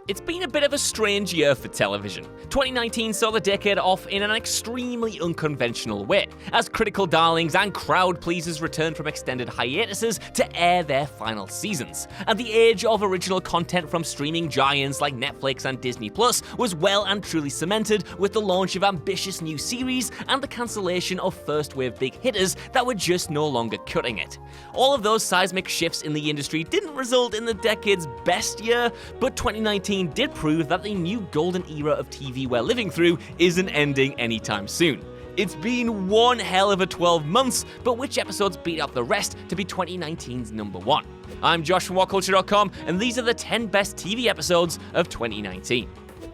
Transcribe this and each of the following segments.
It's been a bit of a strange year for television. 2019 saw the decade off in an extremely unconventional way, as critical darlings and crowd pleasers returned from extended hiatuses to air their final seasons. And the age of original content from streaming giants like Netflix and Disney Plus was well and truly cemented with the launch of ambitious new series and the cancellation of first-wave big hitters that were just no longer cutting it. All of those seismic shifts in the industry didn't result in the decade's best year, but 2019 did prove that the new golden era of TV we're living through isn't ending anytime soon. It's been one hell of a 12 months, but which episodes beat out the rest to be 2019's number one? I'm Josh from WhatCulture.com, and these are the 10 best TV episodes of 2019.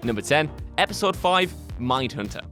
Number 10, Episode 5, Mindhunter.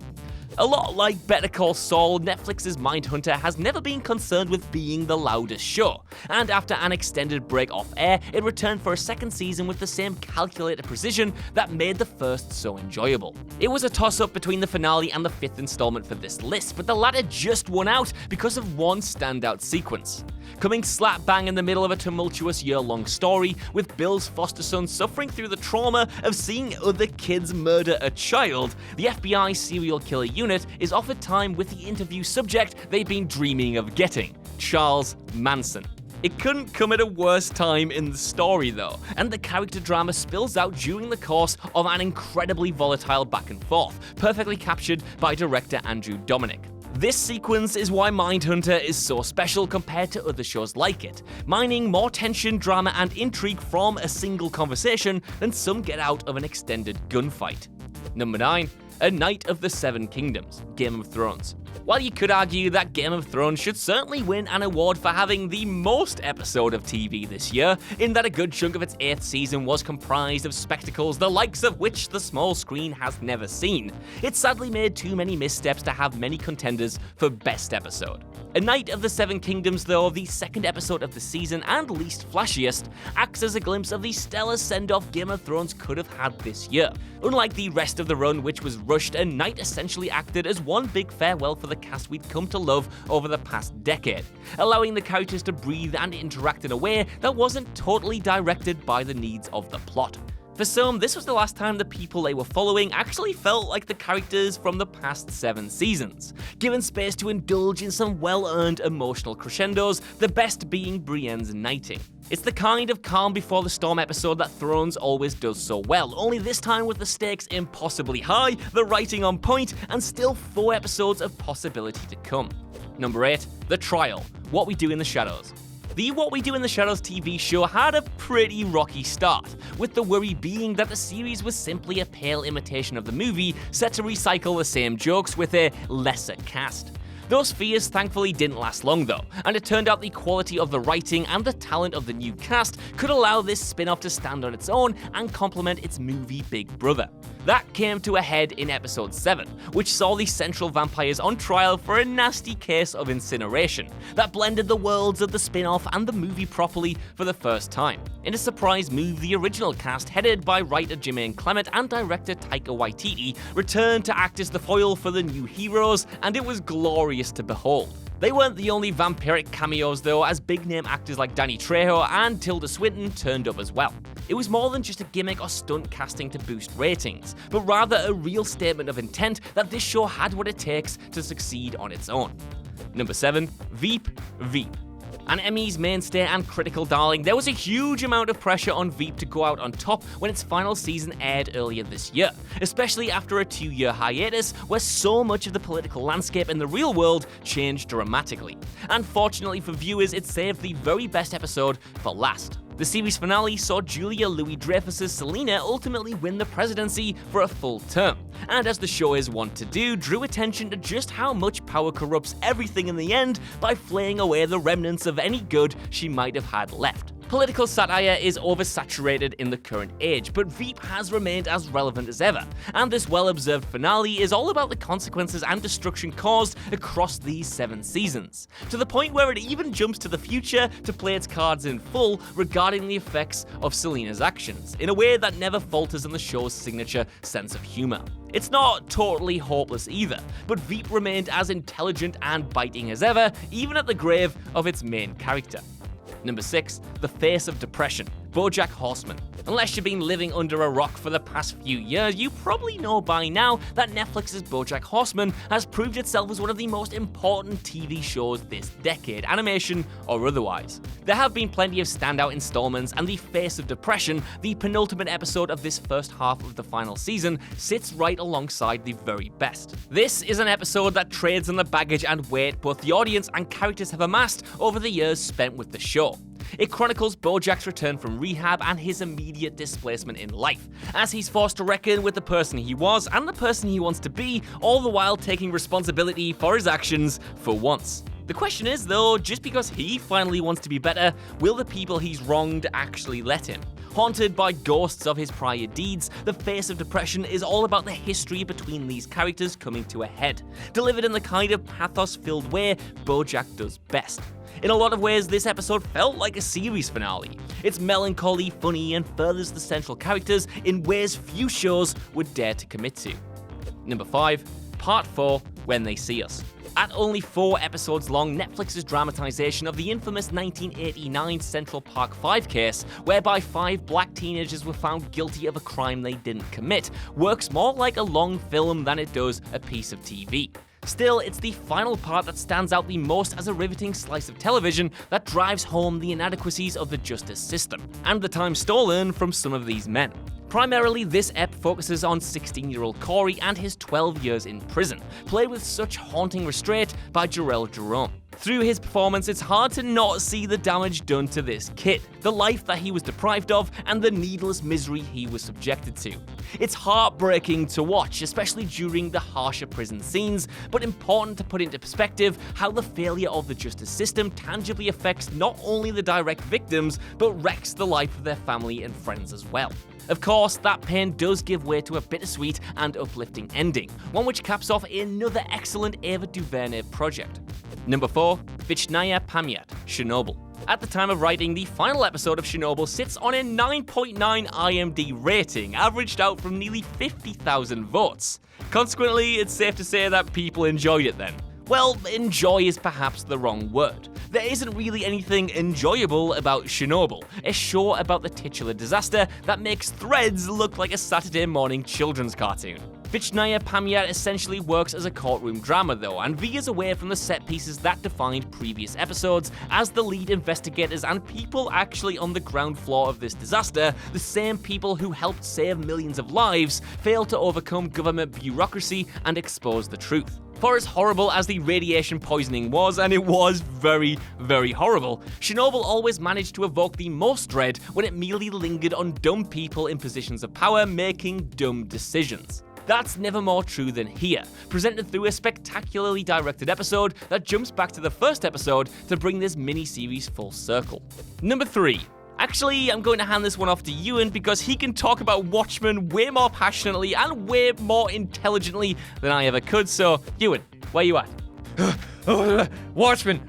A lot like Better Call Saul, Netflix's Mindhunter has never been concerned with being the loudest show, and after an extended break off air, it returned for a second season with the same calculated precision that made the first so enjoyable. It was a toss-up between the finale and the fifth installment for this list, but the latter just won out because of one standout sequence. Coming slap bang in the middle of a tumultuous year-long story, with Bill's foster son suffering through the trauma of seeing other kids murder a child, the FBI serial killer unit is offered time with the interview subject they've been dreaming of getting, Charles Manson. It couldn't come at a worse time in the story though, and the character drama spills out during the course of an incredibly volatile back and forth, perfectly captured by director Andrew Dominik. This sequence is why Mindhunter is so special compared to other shows like it, mining more tension, drama, and intrigue from a single conversation than some get out of an extended gunfight. Number 9, A Night of the Seven Kingdoms, Game of Thrones. While you could argue that Game of Thrones should certainly win an award for having the most episode of TV this year, in that a good chunk of its 8th season was comprised of spectacles the likes of which the small screen has never seen, it sadly made too many missteps to have many contenders for Best Episode. A Night of the Seven Kingdoms, though, the second episode of the season and least flashiest, acts as a glimpse of the stellar send-off Game of Thrones could have had this year. Unlike the rest of the run, which was rushed, A Night essentially acted as one big farewell for the cast we'd come to love over the past decade, allowing the characters to breathe and interact in a way that wasn't totally directed by the needs of the plot. For some, this was the last time the people they were following actually felt like the characters from the past 7 seasons, given space to indulge in some well-earned emotional crescendos, the best being Brienne's knighting. It's the kind of calm before the storm episode that Thrones always does so well, only this time with the stakes impossibly high, the writing on point, and still 4 episodes of possibility to come. Number 8, The Trial, What We Do in the Shadows. The What We Do in the Shadows TV show had a pretty rocky start, with the worry being that the series was simply a pale imitation of the movie, set to recycle the same jokes with a lesser cast. Those fears thankfully didn't last long though, and it turned out the quality of the writing and the talent of the new cast could allow this spin-off to stand on its own and complement its movie Big Brother. That came to a head in episode 7, which saw the central vampires on trial for a nasty case of incineration that blended the worlds of the spin-off and the movie properly for the first time. In a surprise move, the original cast, headed by writer Jermaine Clement and director Taika Waititi, returned to act as the foil for the new heroes, and it was glorious to behold. They weren't the only vampiric cameos though, as big-name actors like Danny Trejo and Tilda Swinton turned up as well. It was more than just a gimmick or stunt casting to boost ratings, but rather a real statement of intent that this show had what it takes to succeed on its own. Number 7, Veep. An Emmys mainstay and critical darling, there was a huge amount of pressure on Veep to go out on top when its final season aired earlier this year, especially after a 2-year hiatus where so much of the political landscape in the real world changed dramatically. Unfortunately for viewers, it saved the very best episode for last. The series finale saw Julia Louis-Dreyfus's Selena ultimately win the presidency for a full term, and as the show is wont to do, drew attention to just how much power corrupts everything in the end by flaying away the remnants of any good she might have had left. Political satire is oversaturated in the current age, but Veep has remained as relevant as ever, and this well-observed finale is all about the consequences and destruction caused across these 7 seasons, to the point where it even jumps to the future to play its cards in full regarding the effects of Selena's actions, in a way that never falters in the show's signature sense of humor. It's not totally hopeless either, but Veep remained as intelligent and biting as ever, even at the grave of its main character. Number 6. The Face of Depression, BOJACK Horseman. Unless you've been living under a rock for the past few years, you probably know by now that Netflix's BOJACK Horseman has proved itself as one of the most important TV shows this decade, animation or otherwise. There have been plenty of standout installments, and The Face of Depression, the penultimate episode of this first half of the final season, sits right alongside the very best. This is an episode that trades on the baggage and weight both the audience and characters have amassed over the years spent with the show. It chronicles BOJACK's return from rehab and his immediate displacement in life, as he's forced to reckon with the person he was and the person he wants to be, all the while taking responsibility for his actions for once. The question is, though, just because he finally wants to be better, will the people he's wronged actually let him? Haunted by ghosts of his prior deeds, The Face of Depression is all about the history between these characters coming to a head, delivered in the kind of pathos-filled way BOJACK does best. In a lot of ways, this episode felt like a series finale. It's melancholy, funny, and furthers the central characters in ways few shows would dare to commit to. Number 5. Part 4, When They See Us. At only 4 episodes long, Netflix's dramatization of the infamous 1989 Central Park 5 case, whereby 5 black teenagers were found guilty of a crime they didn't commit, works more like a long film than it does a piece of TV. Still, it's the final part that stands out the most as a riveting slice of television that drives home the inadequacies of the justice system, and the time stolen from some of these men. Primarily, this ep focuses on 16-year-old Corey and his 12 years in prison, played with such haunting restraint by Jarrell Jerome. Through his performance, it's hard to not see the damage done to this kid, the life that he was deprived of, and the needless misery he was subjected to. It's heartbreaking to watch, especially during the harsher prison scenes, but important to put into perspective how the failure of the justice system tangibly affects not only the direct victims, but wrecks the life of their family and friends as well. Of course, that pain does give way to a bittersweet and uplifting ending, one which caps off another excellent Ava DuVernay project. Number 4. VICHNAYA PAMYAT, Chernobyl. At the time of writing, the final episode of Chernobyl sits on a 9.9 IMDb rating, averaged out from nearly 50,000 votes. Consequently, it's safe to say that people enjoyed it then. Well, enjoy is perhaps the wrong word. There isn't really anything enjoyable about Chernobyl, a show about the titular disaster that makes Threads look like a Saturday morning children's cartoon. VICHNAYA PAMYAT essentially works as a courtroom drama though, and veers away from the set pieces that defined previous episodes, as the lead investigators and people actually on the ground floor of this disaster, the same people who helped save millions of lives, fail to overcome government bureaucracy and expose the truth. For as horrible as the radiation poisoning was, and it was very, very horrible, Chernobyl always managed to evoke the most dread when it merely lingered on dumb people in positions of power making dumb decisions. That's never more true than here, presented through a spectacularly directed episode that jumps back to the first episode to bring this mini-series full circle. Number 3. Actually, I'm going to hand this one off to Ewan because he can talk about Watchmen way more passionately and way more intelligently than I ever could, so Ewan, where you at? Watchmen!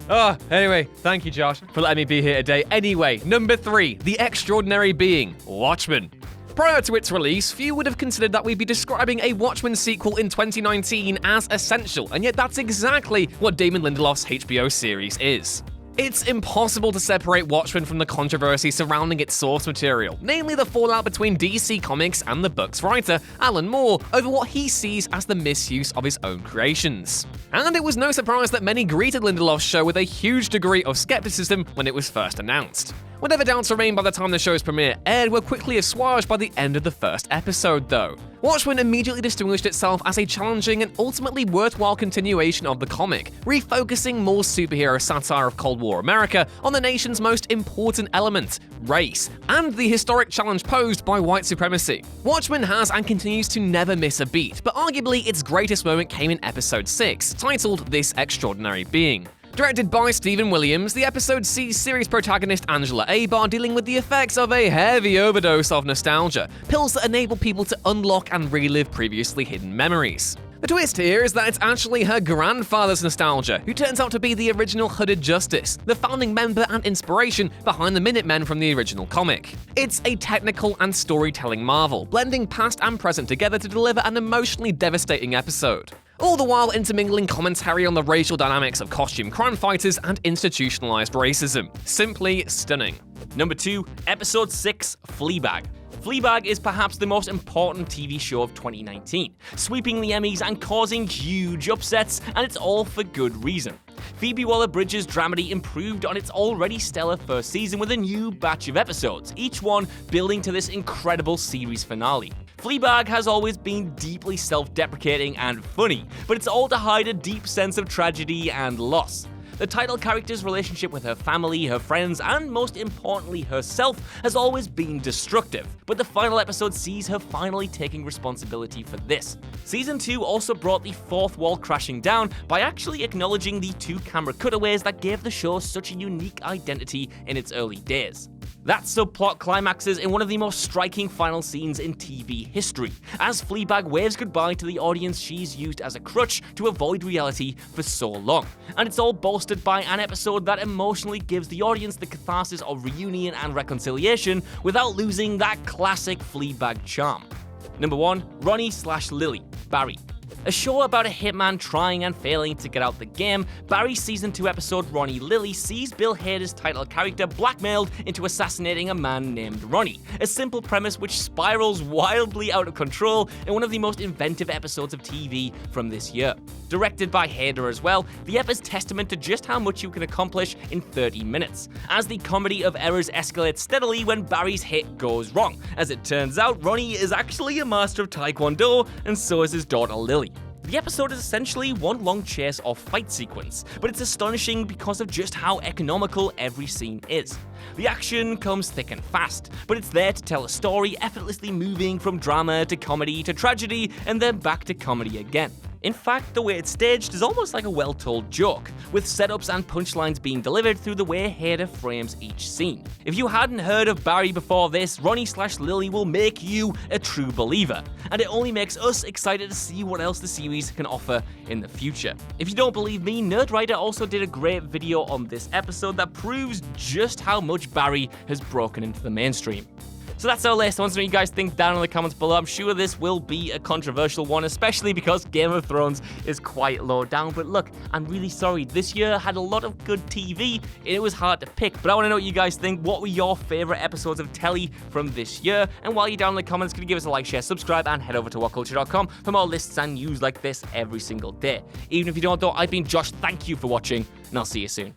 Anyway, thank you, Josh, for letting me be here today. Anyway, number 3, The Extraordinary Being, Watchmen. Prior to its release, few would have considered that we'd be describing a Watchmen sequel in 2019 as essential, and yet that's exactly what Damon Lindelof's HBO series is. It's impossible to separate Watchmen from the controversy surrounding its source material, namely the fallout between DC Comics and the book's writer, Alan Moore, over what he sees as the misuse of his own creations. And it was no surprise that many greeted Lindelof's show with a huge degree of skepticism when it was first announced. Whatever doubts remained by the time the show's premiere aired were quickly assuaged by the end of the first episode, though. Watchmen immediately distinguished itself as a challenging and ultimately worthwhile continuation of the comic, refocusing more superhero satire of Cold War America on the nation's most important element, race, and the historic challenge posed by white supremacy. Watchmen has and continues to never miss a beat, but arguably its greatest moment came in episode 6, titled This Extraordinary Being. Directed by Stephen Williams, the episode sees series protagonist Angela Abar dealing with the effects of a heavy overdose of nostalgia, pills that enable people to unlock and relive previously hidden memories. The twist here is that it's actually her grandfather's nostalgia, who turns out to be the original Hooded Justice, the founding member and inspiration behind the Minutemen from the original comic. It's a technical and storytelling marvel, blending past and present together to deliver an emotionally devastating episode. all the while intermingling commentary on the racial dynamics of costume crime fighters and institutionalized racism. Simply stunning. Number 2, Episode 6, Fleabag. Fleabag is perhaps the most important TV show of 2019, sweeping the Emmys and causing huge upsets, and it's all for good reason. Phoebe Waller-Bridge's dramedy improved on its already stellar first season with a new batch of episodes, each one building to this incredible series finale. Fleabag has always been deeply self-deprecating and funny, but it's all to hide a deep sense of tragedy and loss. The title character's relationship with her family, her friends, and most importantly herself has always been destructive, but the final episode sees her finally taking responsibility for this. Season 2 also brought the fourth wall crashing down by actually acknowledging the 2 camera cutaways that gave the show such a unique identity in its early days. That subplot climaxes in one of the most striking final scenes in TV history, as Fleabag waves goodbye to the audience she's used as a crutch to avoid reality for so long. And it's all bolstered by an episode that emotionally gives the audience the catharsis of reunion and reconciliation without losing that classic Fleabag charm. Number 1, Ronnie/Lily, Barry. A show about a hitman trying and failing to get out the game, Barry's Season 2 episode Ronnie Lily sees Bill Hader's title character blackmailed into assassinating a man named Ronnie, a simple premise which spirals wildly out of control in one of the most inventive episodes of TV from this year. Directed by Hader as well, the ep is testament to just how much you can accomplish in 30 minutes, as the comedy of errors escalates steadily when Barry's hit goes wrong. As it turns out, Ronnie is actually a master of Taekwondo, and so is his daughter Lily. The episode is essentially one long chase or fight sequence, but it's astonishing because of just how economical every scene is. The action comes thick and fast, but it's there to tell a story, effortlessly moving from drama to comedy to tragedy and then back to comedy again. In fact, the way it's staged is almost like a well-told joke, with setups and punchlines being delivered through the way Hader frames each scene. If you hadn't heard of Barry before this, Ronnie/Lily will make you a true believer, and it only makes us excited to see what else the series can offer in the future. If you don't believe me, Nerdwriter also did a great video on this episode that proves just how much Barry has broken into the mainstream. So that's our list. I want to know what you guys think down in the comments below. I'm sure this will be a controversial one, especially because Game of Thrones is quite low down. But look, I'm really sorry. This year had a lot of good TV, and it was hard to pick. But I want to know what you guys think. What were your favorite episodes of telly from this year? And while you're down in the comments, can you give us a like, share, subscribe, and head over to whatculture.com for more lists and news like this every single day. Even if you don't, though, I've been Josh. Thank you for watching, and I'll see you soon.